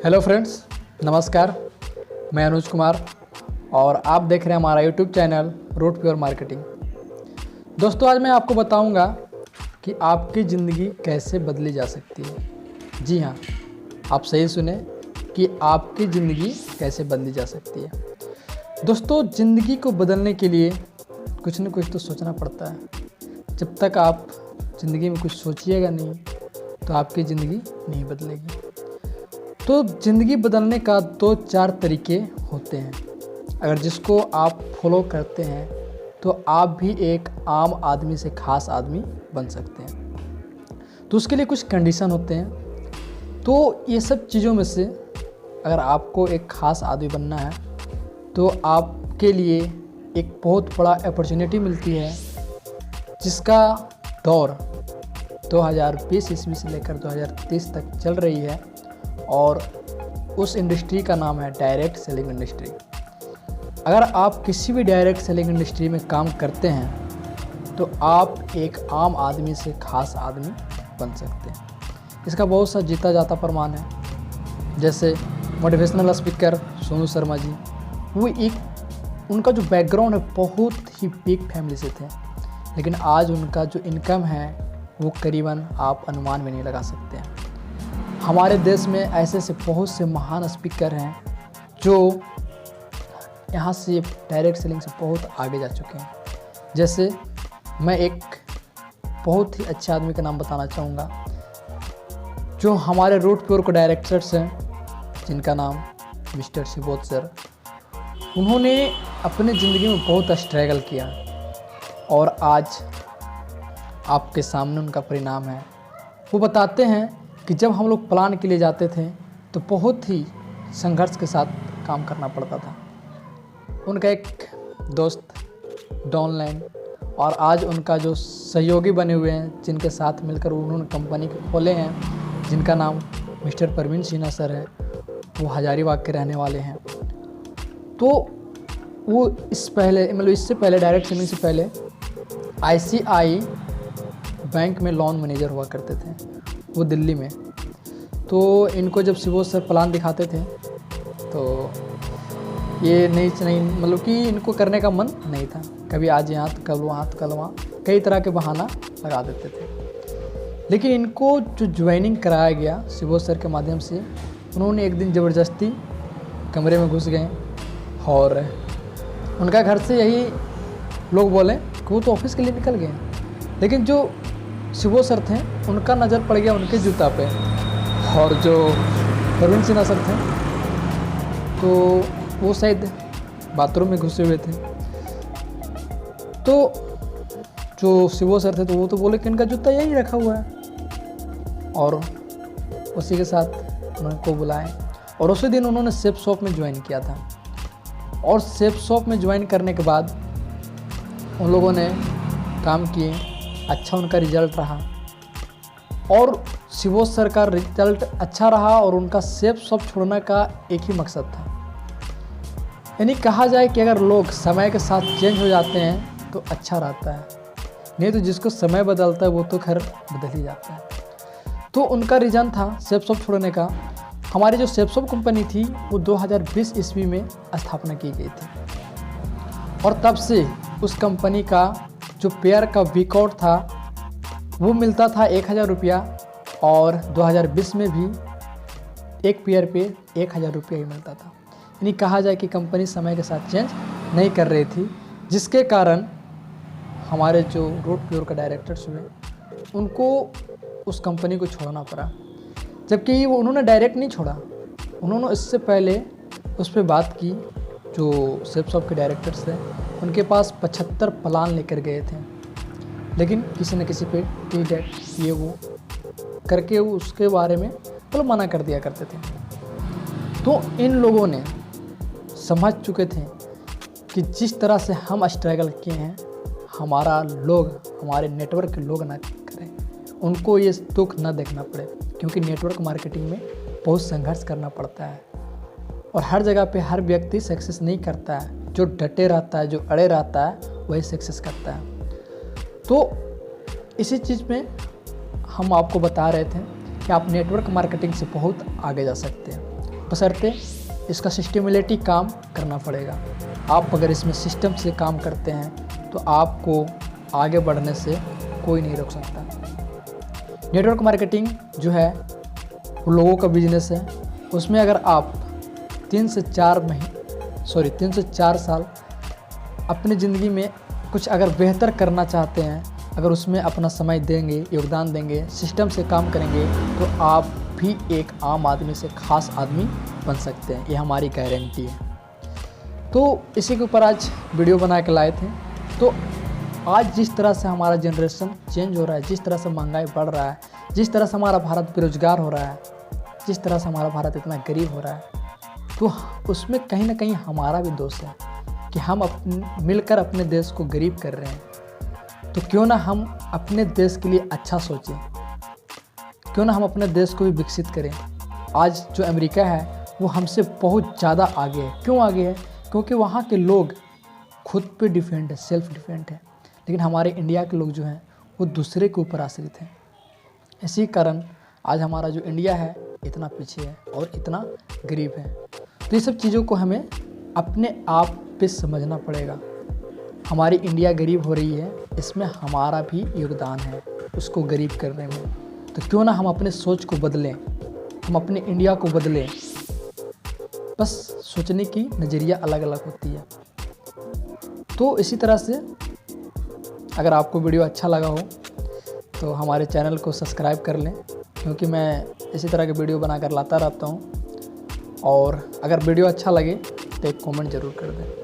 Hello friends, नमस्कार। मैं अनुज कुमार और आप देख रहे हैं हमारा YouTube channel Root Pure marketing. दोस्तों, आज मैं आपको बताऊंगा कि आपकी ज़िंदगी कैसे बदली जा सकती है। जी हाँ, आप सही सुने कि आपकी ज़िंदगी कैसे बदली जा सकती है। दोस्तों, ज़िंदगी को बदलने के लिए कुछ न कुछ तो सोचना पड़ता है। जब तक आप ज़िंदगी में कुछ सोचिएगा नहीं तो आपकी ज़िंदगी नहीं बदलेगी। तो ज़िंदगी बदलने का 2-4 तरीके होते हैं। अगर जिसको आप फॉलो करते हैं तो आप भी एक आम आदमी से ख़ास आदमी बन सकते हैं। तो उसके लिए कुछ कंडीशन होते हैं। तो ये सब चीज़ों में से अगर आपको एक ख़ास आदमी बनना है तो आपके लिए एक बहुत बड़ा अपॉर्चुनिटी मिलती है, जिसका दौर 2020 ईस्वी से लेकर 2030 तक चल रही है और उस इंडस्ट्री का नाम है डायरेक्ट सेलिंग इंडस्ट्री। अगर आप किसी भी डायरेक्ट सेलिंग इंडस्ट्री में काम करते हैं तो आप एक आम आदमी से ख़ास आदमी बन सकते हैं। इसका बहुत सा जीता जाता प्रमाण है। जैसे मोटिवेशनल स्पीकर सोनू शर्मा जी, वो उनका जो बैकग्राउंड है बहुत ही बिग फैमिली से थे, लेकिन आज उनका जो इनकम है वो करीबन आप अनुमान भी नहीं लगा सकते हैं। हमारे देश में ऐसे से बहुत से महान स्पीकर हैं जो यहाँ से डायरेक्ट सेलिंग से बहुत आगे जा चुके हैं। जैसे मैं एक बहुत ही अच्छे आदमी का नाम बताना चाहूँगा जो हमारे रूट प्योर को डायरेक्टर्स हैं, जिनका नाम मिस्टर शिवोत सर। उन्होंने अपने ज़िंदगी में बहुत स्ट्रगल किया और आज आपके सामने उनका परिणाम है। वो बताते हैं कि जब हम लोग प्लान के लिए जाते थे तो बहुत ही संघर्ष के साथ काम करना पड़ता था। उनका एक दोस्त डॉनलाइन और आज उनका जो सहयोगी बने हुए हैं, जिनके साथ मिलकर उन्होंने कंपनी को खोले हैं, जिनका नाम मिस्टर परवीन सिन्हा सर है, वो हजारीबाग के रहने वाले हैं। तो वो इससे पहले डायरेक्ट सेलिंग से पहले ICI बैंक में लोन मैनेजर हुआ करते थे, वो दिल्ली में। तो इनको जब शिवोत सर प्लान दिखाते थे तो ये नहीं मतलब कि इनको करने का मन नहीं था। कभी आज यहाँ तो कल वहाँ तो कल वहाँ, कई तरह के बहाना लगा देते थे। लेकिन इनको जो ज्वाइनिंग कराया गया शिवोत सर के माध्यम से, उन्होंने एक दिन ज़बरदस्ती कमरे में घुस गए और उनका घर से यही लोग बोले कि वो तो ऑफिस के लिए निकल गए, लेकिन जो शिवोत सर थे उनका नज़र पड़ गया उनके जूता पे। और जो परवीन सिन्हा सर थे तो वो शायद बाथरूम में घुसे हुए थे। तो जो शिवोत सर थे तो वो तो बोले कि इनका जूता यही रखा हुआ है, और उसी के साथ उनको बुलाए और उसी दिन उन्होंने सेफ शॉप में ज्वाइन किया था। और सेफ शॉप में ज्वाइन करने के बाद उन लोगों ने काम किए, अच्छा उनका रिजल्ट रहा और शिवोत सर का रिजल्ट अच्छा रहा और उनका सेफ शॉप छोड़ने का एक ही मकसद था। यानी कहा जाए कि अगर लोग समय के साथ चेंज हो जाते हैं तो अच्छा रहता है, नहीं तो जिसको समय बदलता है वो तो खैर बदल ही जाता है। तो उनका रीज़न था सेफ शॉप छोड़ने का। हमारी जो सेफ शॉप कंपनी थी वो 2020 ईस्वी में स्थापना की गई थी और तब से उस कंपनी का जो पेयर का वीकआउट था वो मिलता था 1000 रुपया, और 2020 में भी एक पेयर पे 1000 रुपया ही मिलता था। यानी कहा जाए कि कंपनी समय के साथ चेंज नहीं कर रही थी, जिसके कारण हमारे जो रूट प्योर का डायरेक्टर्स हुए उनको उस कंपनी को छोड़ना पड़ा। जबकि वो उन्होंने डायरेक्ट नहीं छोड़ा, उन्होंने इससे पहले उस पर बात की। जो सेफ शॉप के डायरेक्टर्स थे उनके पास 75 प्लान लेकर गए थे, लेकिन किसी न किसी पे टी डेट ये वो करके वो उसके बारे में मतलब मना कर दिया करते थे। तो इन लोगों ने समझ चुके थे कि जिस तरह से हम स्ट्रगल किए हैं, हमारे नेटवर्क के लोग ना करें, उनको ये दुख ना देखना पड़े, क्योंकि नेटवर्क मार्केटिंग में बहुत संघर्ष करना पड़ता है और हर जगह पे हर व्यक्ति सक्सेस नहीं करता है। जो डटे रहता है, जो अड़े रहता है, वही सक्सेस करता है। तो इसी चीज़ में हम आपको बता रहे थे कि आप नेटवर्क मार्केटिंग से बहुत आगे जा सकते हैं। बशर्ते इसका सिस्टमेटिक काम करना पड़ेगा। आप अगर इसमें सिस्टम से काम करते हैं तो आपको आगे बढ़ने से कोई नहीं रोक सकता। नेटवर्क मार्केटिंग जो है वो लोगों का बिजनेस है। उसमें अगर आप 3 से 4 साल अपनी ज़िंदगी में कुछ अगर बेहतर करना चाहते हैं, अगर उसमें अपना समय देंगे, योगदान देंगे, सिस्टम से काम करेंगे, तो आप भी एक आम आदमी से ख़ास आदमी बन सकते हैं। ये हमारी गारंटी है। तो इसी के ऊपर आज वीडियो बना के लाए थे। तो आज जिस तरह से हमारा जनरेशन चेंज हो रहा है, जिस तरह से महंगाई बढ़ रहा है, जिस तरह से हमारा भारत बेरोजगार हो रहा है, जिस तरह से हमारा भारत इतना गरीब हो रहा है, तो उसमें कहीं ना कहीं हमारा भी दोष है कि हम मिलकर अपने देश को गरीब कर रहे हैं। तो क्यों ना हम अपने देश के लिए अच्छा सोचें, क्यों ना हम अपने देश को भी विकसित करें। आज जो अमेरिका है वो हमसे बहुत ज़्यादा आगे है। क्यों आगे है? क्योंकि वहाँ के लोग खुद पे डिपेंड है, सेल्फ डिपेंड है। लेकिन हमारे इंडिया के लोग जो हैं वो दूसरे के ऊपर आश्रित हैं। इसी कारण आज हमारा जो इंडिया है इतना पीछे है और इतना गरीब है। तो ये सब चीज़ों को हमें अपने आप पे समझना पड़ेगा। हमारी इंडिया गरीब हो रही है, इसमें हमारा भी योगदान है उसको गरीब करने में। तो क्यों ना हम अपने सोच को बदलें, हम अपने इंडिया को बदलें। बस सोचने की नज़रिया अलग अलग होती है। तो इसी तरह से अगर आपको वीडियो अच्छा लगा हो तो हमारे चैनल को सब्सक्राइब कर लें, क्योंकि मैं इसी तरह के वीडियो बनाकर लाता रहता हूँ। और अगर वीडियो अच्छा लगे तो एक कमेंट ज़रूर कर दें।